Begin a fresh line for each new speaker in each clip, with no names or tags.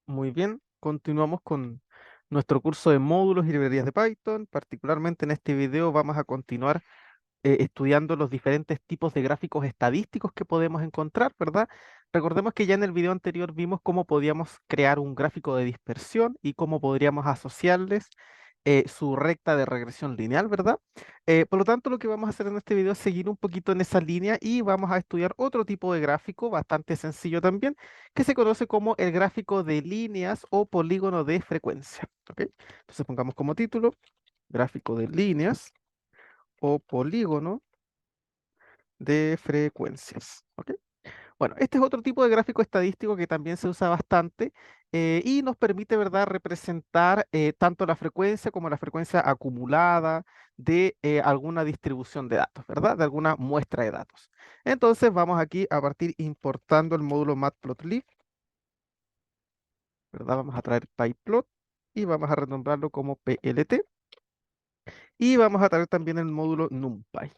Muy bien, continuamos con nuestro curso de módulos y librerías de Python. Particularmente en este video vamos a continuar estudiando los diferentes tipos de gráficos estadísticos que podemos encontrar, ¿verdad? Recordemos que ya en el video anterior vimos cómo podíamos crear un gráfico de dispersión y cómo podríamos asociarles su recta de regresión lineal, ¿verdad? Por lo tanto, lo que vamos a hacer en este video es seguir un poquito en esa línea y vamos a estudiar otro tipo de gráfico bastante sencillo también, que se conoce como el gráfico de líneas o polígono de frecuencia, ¿ok? Entonces pongamos como título gráfico de líneas o polígono de frecuencias. ¿Ok? Bueno, este es otro tipo de gráfico estadístico que también se usa bastante y nos permite, ¿verdad?, representar tanto la frecuencia como la frecuencia acumulada de alguna distribución de datos, ¿verdad? De alguna muestra de datos. Entonces vamos aquí a partir importando el módulo matplotlib, ¿verdad? Vamos a traer pyplot y vamos a renombrarlo como plt y vamos a traer también el módulo numpy,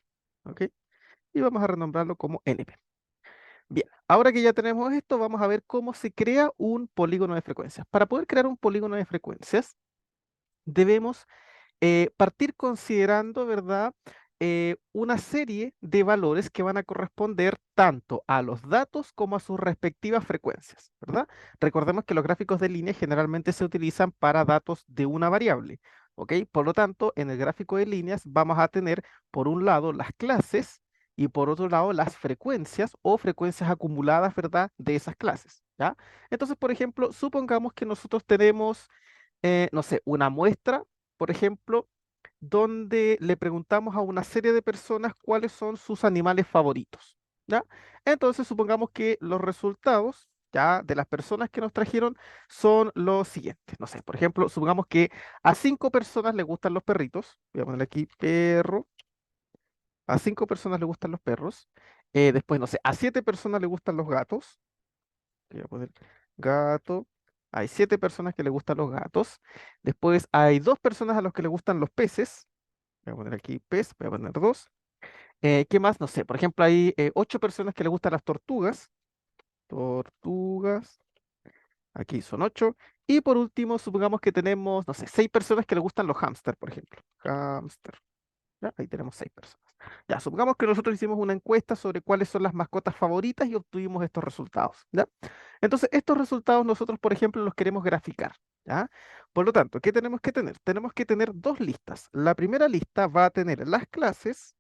¿ok? Y vamos a renombrarlo como np. Bien, ahora que ya tenemos esto, vamos a ver cómo se crea un polígono de frecuencias. Para poder crear un polígono de frecuencias, debemos partir considerando, ¿verdad? Una serie de valores que van a corresponder tanto a los datos como a sus respectivas frecuencias, ¿verdad? Recordemos que los gráficos de línea generalmente se utilizan para datos de una variable, ¿ok? Por lo tanto, en el gráfico de líneas vamos a tener, por un lado, las clases y por otro lado, las frecuencias o frecuencias acumuladas, ¿verdad? De esas clases, ¿ya? Entonces, por ejemplo, supongamos que nosotros tenemos, no sé, una muestra, por ejemplo, donde le preguntamos a una serie de personas cuáles son sus animales favoritos, ¿ya? Entonces, supongamos que los resultados, ya, de las personas que nos trajeron son los siguientes. No sé, por ejemplo, supongamos que a 5 personas les gustan los perritos. Voy a poner aquí perro. A 5 personas les gustan los perros. Después, no sé, a 7 personas les gustan los gatos. Voy a poner gato. Hay 7 personas que les gustan los gatos. Después hay 2 personas a los que les gustan los peces. Voy a poner aquí pez, voy a poner dos. ¿Qué más? No sé, por ejemplo, hay 8 personas que les gustan las tortugas. Tortugas, aquí son 8. Y por último, supongamos que tenemos, no sé, 6 personas que les gustan los hámster, por ejemplo. Hámster. ¿Ya? Ahí tenemos 6 personas. Ya, supongamos que nosotros hicimos una encuesta sobre cuáles son las mascotas favoritas y obtuvimos estos resultados. ¿Ya? Entonces, estos resultados nosotros, por ejemplo, los queremos graficar. ¿Ya? Por lo tanto, ¿qué tenemos que tener? Tenemos que tener dos listas. La primera lista va a tener las clases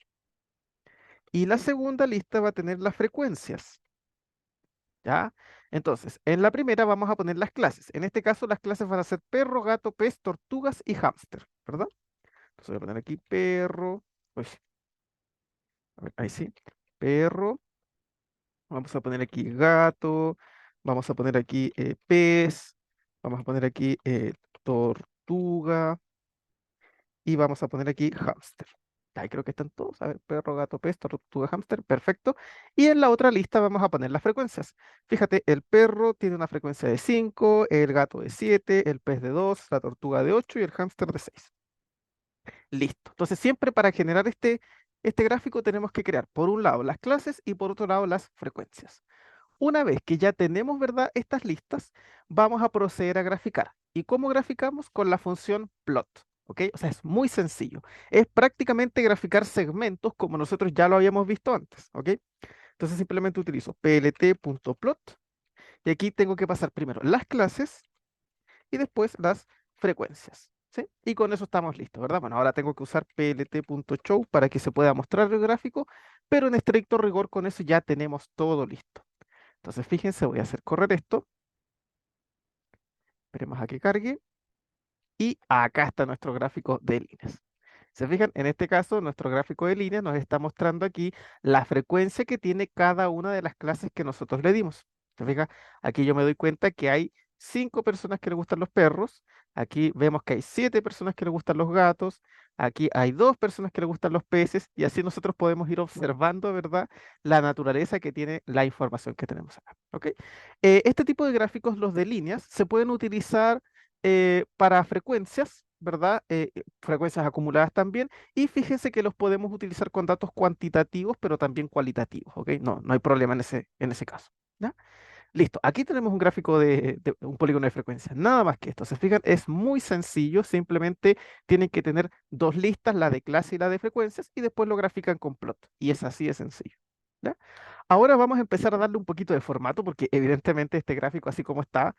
y la segunda lista va a tener las frecuencias. ¿Ya? Entonces, en la primera vamos a poner las clases. En este caso, las clases van a ser perro, gato, pez, tortugas y hámster, ¿verdad? Entonces voy a poner aquí perro. Uy, a ver, ahí sí. Perro. Vamos a poner aquí gato. Vamos a poner aquí pez. Vamos a poner aquí tortuga. Y vamos a poner aquí hámster. Ahí creo que están todos. A ver, perro, gato, pez, tortuga, hámster. Perfecto. Y en la otra lista vamos a poner las frecuencias. Fíjate, el perro tiene una frecuencia de 5, el gato de 7, el pez de 2, la tortuga de 8 y el hámster de 6. Listo. Entonces, siempre para generar este gráfico tenemos que crear, por un lado, las clases y por otro lado, las frecuencias. Una vez que ya tenemos, ¿verdad?, estas listas, vamos a proceder a graficar. ¿Y cómo graficamos? Con la función plot. ¿Ok? O sea, es muy sencillo. Es prácticamente graficar segmentos como nosotros ya lo habíamos visto antes. ¿Ok? Entonces simplemente utilizo plt.plot y aquí tengo que pasar primero las clases y después las frecuencias. ¿Sí? Y con eso estamos listos, ¿verdad? Bueno, ahora tengo que usar plt.show para que se pueda mostrar el gráfico, pero en estricto rigor con eso ya tenemos todo listo. Entonces, fíjense, voy a hacer correr esto. Esperemos a que cargue. Y acá está nuestro gráfico de líneas. ¿Se fijan? En este caso, nuestro gráfico de líneas nos está mostrando aquí la frecuencia que tiene cada una de las clases que nosotros le dimos. ¿Se fija? Aquí yo me doy cuenta que hay 5 personas que le gustan los perros. Aquí vemos que hay 7 personas que le gustan los gatos. Aquí hay 2 personas que le gustan los peces. Y así nosotros podemos ir observando, ¿verdad? La naturaleza que tiene la información que tenemos acá. ¿Ok? Este tipo de gráficos, los de líneas, se pueden utilizar para frecuencias, ¿verdad? Frecuencias acumuladas también. Y fíjense que los podemos utilizar con datos cuantitativos, pero también cualitativos, ¿ok? No, no hay problema en ese caso. ¿Ya? Listo, aquí tenemos un gráfico de un polígono de frecuencia, nada más que esto. Se fijan, es muy sencillo, simplemente tienen que tener dos listas, la de clase y la de frecuencias, y después lo grafican con plot. Y es así de sencillo. ¿Ya? Ahora vamos a empezar a darle un poquito de formato, porque evidentemente este gráfico, así como está,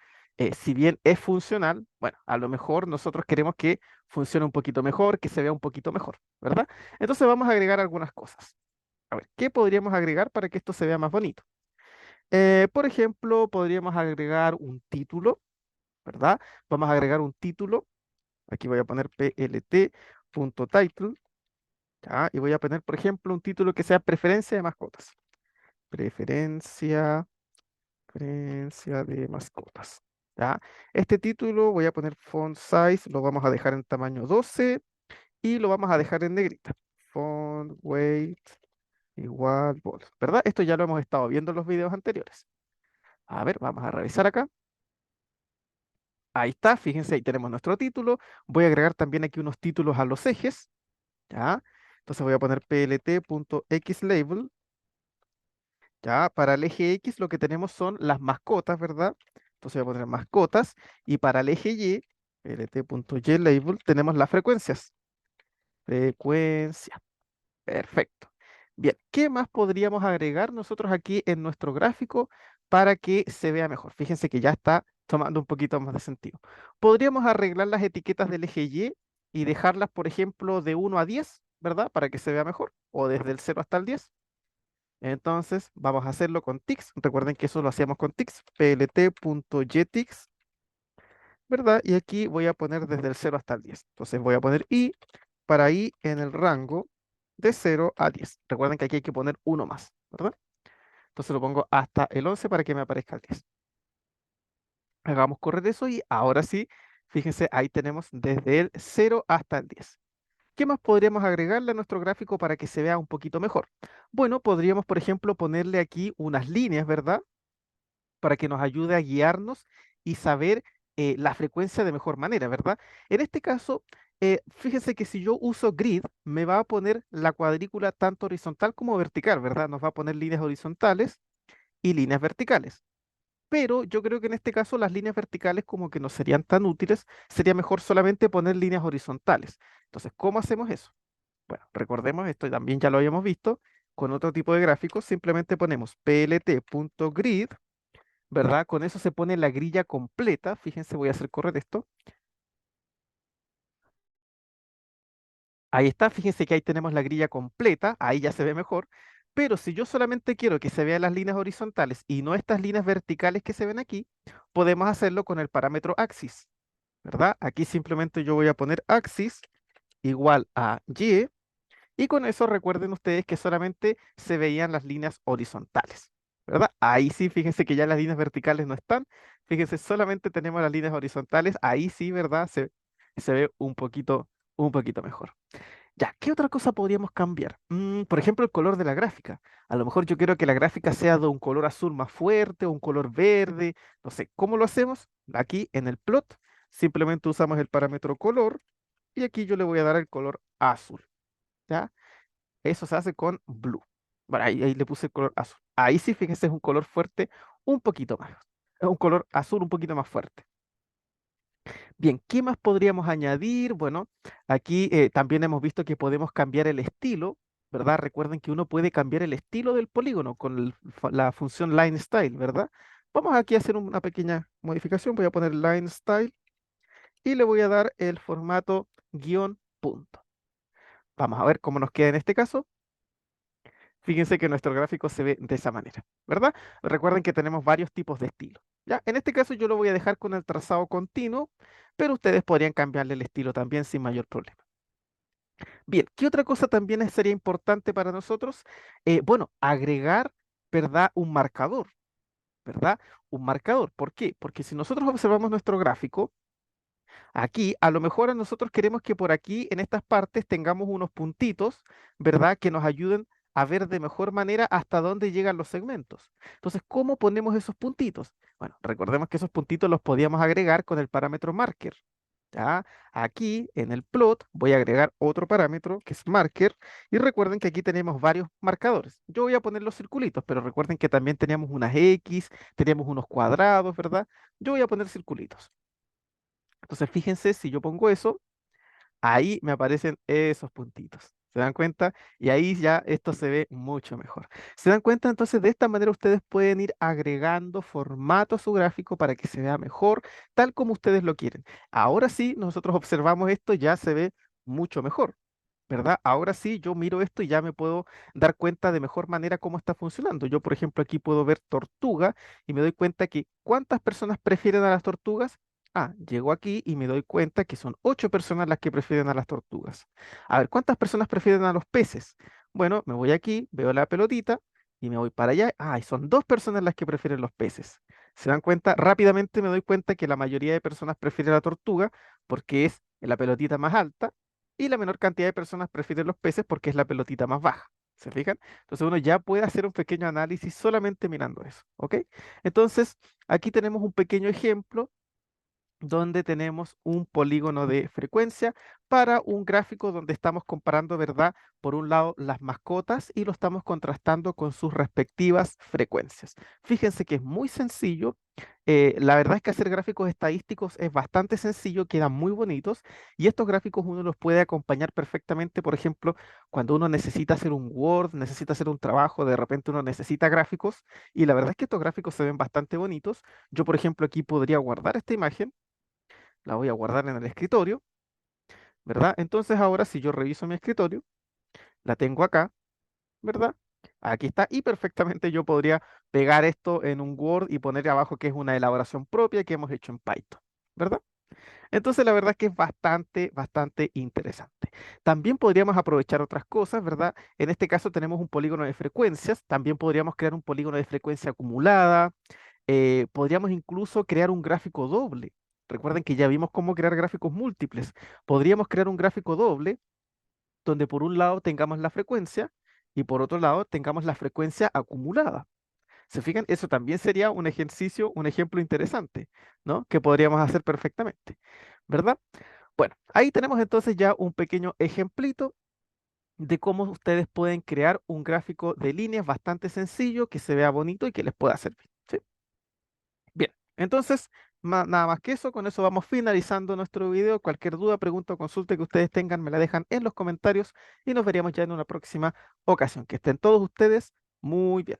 si bien es funcional, bueno, a lo mejor nosotros queremos que funcione un poquito mejor, que se vea un poquito mejor, ¿verdad? Entonces vamos a agregar algunas cosas. A ver, ¿qué podríamos agregar para que esto se vea más bonito? Por ejemplo, podríamos agregar un título, ¿verdad? Vamos a agregar un título. Aquí voy a poner plt.title, ¿ya? Y voy a poner, por ejemplo, un título que sea preferencia de mascotas. Preferencia, preferencia de mascotas, ¿ya? Este título voy a poner font size, lo vamos a dejar en tamaño 12 y lo vamos a dejar en negrita. Font weight igual bold, ¿verdad? Esto ya lo hemos estado viendo en los videos anteriores. A ver, vamos a revisar acá. Ahí está, fíjense, ahí tenemos nuestro título. Voy a agregar también aquí unos títulos a los ejes, ¿ya? Entonces voy a poner plt.xlabel, ¿ya? Para el eje X lo que tenemos son las mascotas, ¿verdad? Entonces voy a poner mascotas. Y para el eje Y, plt.ylabel, tenemos las frecuencias. Frecuencia. Perfecto. Bien, ¿qué más podríamos agregar nosotros aquí en nuestro gráfico para que se vea mejor? Fíjense que ya está tomando un poquito más de sentido. Podríamos arreglar las etiquetas del eje y dejarlas, por ejemplo, de 1 a 10, ¿verdad? Para que se vea mejor, o desde el 0 hasta el 10. Entonces, vamos a hacerlo con tics. Recuerden que eso lo hacíamos con tics, plt.getix, ¿verdad? Y aquí voy a poner desde el 0 hasta el 10. Entonces voy a poner i para i en el rango de 0 a 10. Recuerden que aquí hay que poner uno más, ¿verdad? Entonces lo pongo hasta el 11 para que me aparezca el 10. Hagamos correr eso y ahora sí, fíjense, ahí tenemos desde el 0 hasta el 10. ¿Qué más podríamos agregarle a nuestro gráfico para que se vea un poquito mejor? Bueno, podríamos, por ejemplo, ponerle aquí unas líneas, ¿verdad? Para que nos ayude a guiarnos y saber la frecuencia de mejor manera, ¿verdad? En este caso, fíjense que si yo uso grid, me va a poner la cuadrícula tanto horizontal como vertical, ¿verdad? Nos va a poner líneas horizontales y líneas verticales. Pero yo creo que en este caso las líneas verticales como que no serían tan útiles, sería mejor solamente poner líneas horizontales. Entonces, ¿cómo hacemos eso? Bueno, recordemos, esto también ya lo habíamos visto, con otro tipo de gráficos, simplemente ponemos plt.grid, ¿verdad? Con eso se pone la grilla completa. Fíjense, voy a hacer correr esto. Ahí está, fíjense que ahí tenemos la grilla completa, ahí ya se ve mejor. Pero si yo solamente quiero que se vean las líneas horizontales y no estas líneas verticales que se ven aquí, podemos hacerlo con el parámetro axis, ¿verdad? Aquí simplemente yo voy a poner axis igual a y, y con eso recuerden ustedes que solamente se veían las líneas horizontales, ¿verdad? Ahí sí, fíjense que ya las líneas verticales no están. Fíjense, solamente tenemos las líneas horizontales. Ahí sí, ¿verdad? Se ve un poquito mejor. Ya, ¿qué otra cosa podríamos cambiar? Por ejemplo, el color de la gráfica. A lo mejor yo quiero que la gráfica sea de un color azul más fuerte o un color verde. No sé, ¿cómo lo hacemos? Aquí en el plot, simplemente usamos el parámetro color y aquí yo le voy a dar el color azul. ¿Ya? Eso se hace con blue. Bueno, ahí le puse el color azul. Ahí sí, fíjense, es un color fuerte un poquito más. Es un color azul un poquito más fuerte. Bien, ¿qué más podríamos añadir? Bueno, aquí también hemos visto que podemos cambiar el estilo, ¿verdad? Recuerden que uno puede cambiar el estilo del polígono con la función line style, ¿verdad? Vamos aquí a hacer una pequeña modificación. Voy a poner line style y le voy a dar el formato guión punto. Vamos a ver cómo nos queda en este caso. Fíjense que nuestro gráfico se ve de esa manera, ¿verdad? Recuerden que tenemos varios tipos de estilo. Ya, en este caso yo lo voy a dejar con el trazado continuo, pero ustedes podrían cambiarle el estilo también sin mayor problema. Bien, ¿qué otra cosa también sería importante para nosotros? Bueno, agregar, ¿verdad? Un marcador, ¿verdad? Un marcador. ¿Por qué? Porque si nosotros observamos nuestro gráfico, aquí, a lo mejor a nosotros queremos que por aquí, en estas partes, tengamos unos puntitos, ¿verdad? Que nos ayuden a ver de mejor manera hasta dónde llegan los segmentos. Entonces, ¿cómo ponemos esos puntitos? Bueno, recordemos que esos puntitos los podíamos agregar con el parámetro marker. ¿Ya? Aquí en el plot voy a agregar otro parámetro que es marker y recuerden que aquí tenemos varios marcadores. Yo voy a poner los circulitos, pero recuerden que también teníamos unas X, teníamos unos cuadrados, ¿verdad? Yo voy a poner circulitos. Entonces fíjense, si yo pongo eso, ahí me aparecen esos puntitos. ¿Se dan cuenta? Y ahí ya esto se ve mucho mejor. ¿Se dan cuenta? Entonces, de esta manera ustedes pueden ir agregando formato a su gráfico para que se vea mejor, tal como ustedes lo quieren. Ahora sí, nosotros observamos esto, ya se ve mucho mejor. ¿Verdad? Ahora sí, yo miro esto y ya me puedo dar cuenta de mejor manera cómo está funcionando. Yo, por ejemplo, aquí puedo ver tortuga y me doy cuenta que ¿cuántas personas prefieren a las tortugas? Ah, llego aquí y me doy cuenta que son 8 personas las que prefieren a las tortugas. A ver, ¿cuántas personas prefieren a los peces? Bueno, me voy aquí, veo la pelotita y me voy para allá. Ah, y son 2 personas las que prefieren los peces. ¿Se dan cuenta? Rápidamente me doy cuenta que la mayoría de personas prefiere la tortuga porque es la pelotita más alta y la menor cantidad de personas prefieren los peces porque es la pelotita más baja. ¿Se fijan? Entonces uno ya puede hacer un pequeño análisis solamente mirando eso, ¿ok? Entonces, aquí tenemos un pequeño ejemplo donde tenemos un polígono de frecuencia para un gráfico donde estamos comparando, ¿verdad? Por un lado, las mascotas y lo estamos contrastando con sus respectivas frecuencias. Fíjense que es muy sencillo. La verdad es que hacer gráficos estadísticos es bastante sencillo, quedan muy bonitos y estos gráficos uno los puede acompañar perfectamente, por ejemplo, cuando uno necesita hacer un Word, necesita hacer un trabajo, de repente uno necesita gráficos y la verdad es que estos gráficos se ven bastante bonitos. Yo, por ejemplo, aquí podría guardar esta imagen, la voy a guardar en el escritorio, ¿verdad? Entonces ahora si yo reviso mi escritorio, la tengo acá, ¿verdad? Aquí está y perfectamente yo podría pegar esto en un Word y poner abajo que es una elaboración propia que hemos hecho en Python, ¿verdad? Entonces la verdad es que es bastante, bastante interesante. También podríamos aprovechar otras cosas, ¿verdad? En este caso tenemos un polígono de frecuencias, también podríamos crear un polígono de frecuencia acumulada, podríamos incluso crear un gráfico doble. Recuerden que ya vimos cómo crear gráficos múltiples. Podríamos crear un gráfico doble donde por un lado tengamos la frecuencia y por otro lado tengamos la frecuencia acumulada. ¿Se fijan? Eso también sería un ejercicio, un ejemplo interesante, ¿no? Que podríamos hacer perfectamente, ¿verdad? Bueno, ahí tenemos entonces ya un pequeño ejemplito de cómo ustedes pueden crear un gráfico de líneas bastante sencillo, que se vea bonito y que les pueda servir. ¿Sí? Bien, entonces, nada más que eso, con eso vamos finalizando nuestro video. Cualquier duda, pregunta o consulta que ustedes tengan, me la dejan en los comentarios y nos veríamos ya en una próxima ocasión. Que estén todos ustedes muy bien.